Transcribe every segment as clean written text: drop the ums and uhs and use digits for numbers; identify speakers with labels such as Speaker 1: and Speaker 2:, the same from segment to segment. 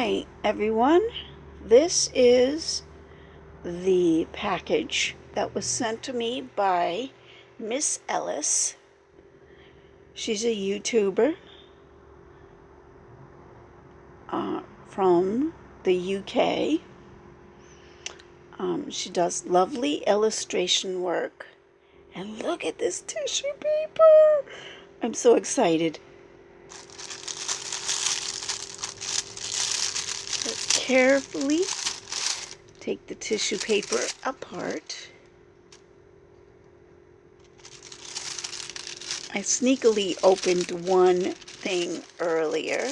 Speaker 1: Hi everyone, this is the package that was sent to me by Miss Ellis. She's a YouTuber from the UK. She does lovely illustration work. And look at this tissue paper! I'm so excited. Let's carefully take the tissue paper apart. I sneakily opened one thing earlier.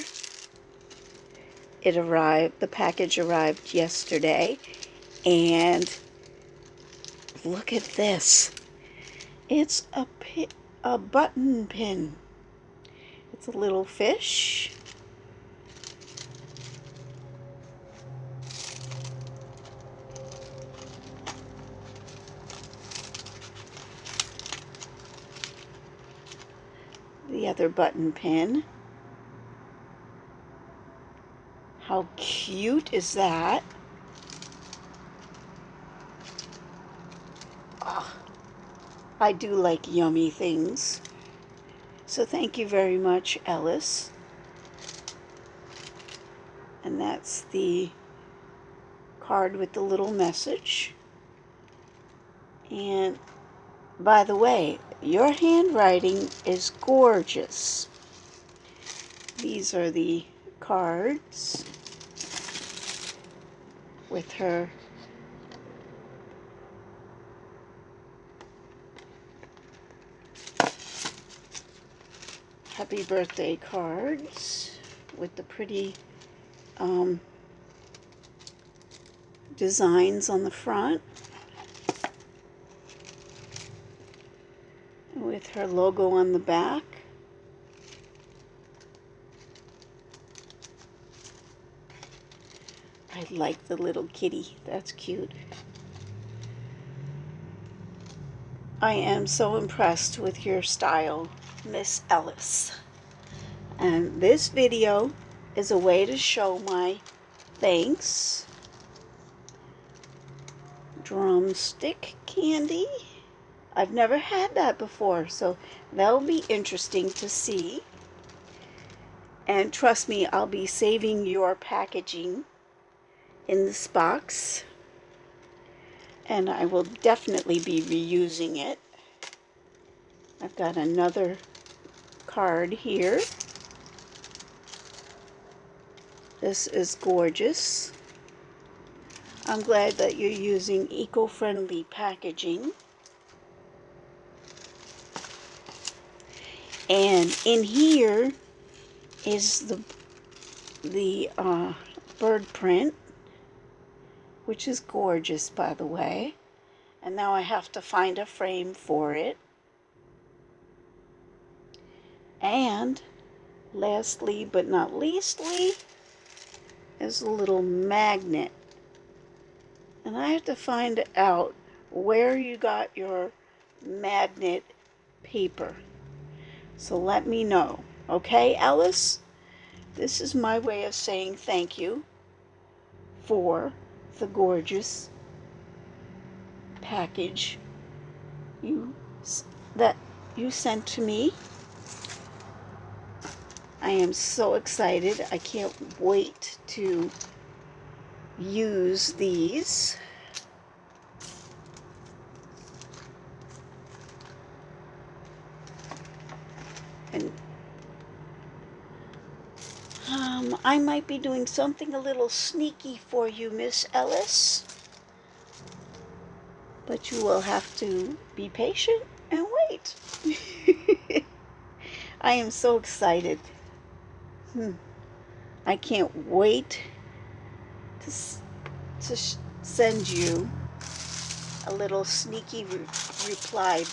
Speaker 1: The package arrived yesterday, and look at this. It's a button pin. It's a little fish. The other button pin. How cute is that? Oh, I do like yummy things. So thank you very much, Ellis. And that's the card with the little message. And by the way, your handwriting is gorgeous. These are the cards with her happy birthday cards with the pretty designs on the front, with her logo on the back. I like the little kitty. That's cute. I am so impressed with your style, Miss Ellis. And this video is a way to show my thanks. Drumstick candy. I've never had that before, so that'll be interesting to see. And trust me, I'll be saving your packaging in this box, and I will definitely be reusing it. I've got another card here. This is gorgeous. I'm glad that you're using eco-friendly packaging. And in here is the bird print, which is gorgeous, by the way. And now I have to find a frame for it. And lastly but not leastly is a little magnet. And I have to find out where you got your magnet paper. So let me know. Okay, Alice? This is my way of saying thank you for the gorgeous package that you sent to me. I am so excited. I can't wait to use these. And I might be doing something a little sneaky for you, Miss Ellis. But you will have to be patient and wait. I am so excited. I can't wait to send you a little sneaky reply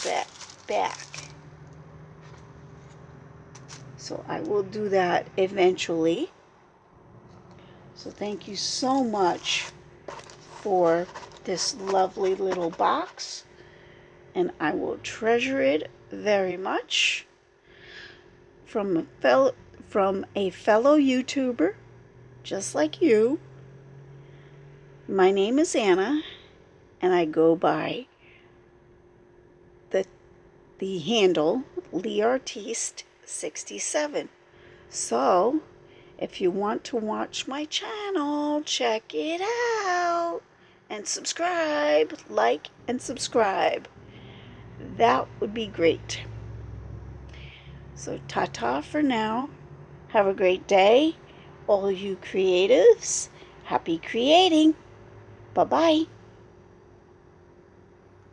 Speaker 1: back. So I will do that eventually. So thank you so much for this lovely little box, and I will treasure it very much. From a fellow YouTuber just like you. My name is Anna, and I go by the handle Leartiste67. So, if you want to watch my channel, check it out. And subscribe, like and subscribe. That would be great. So ta-ta for now. Have a great day. All you creatives, happy creating. Bye-bye.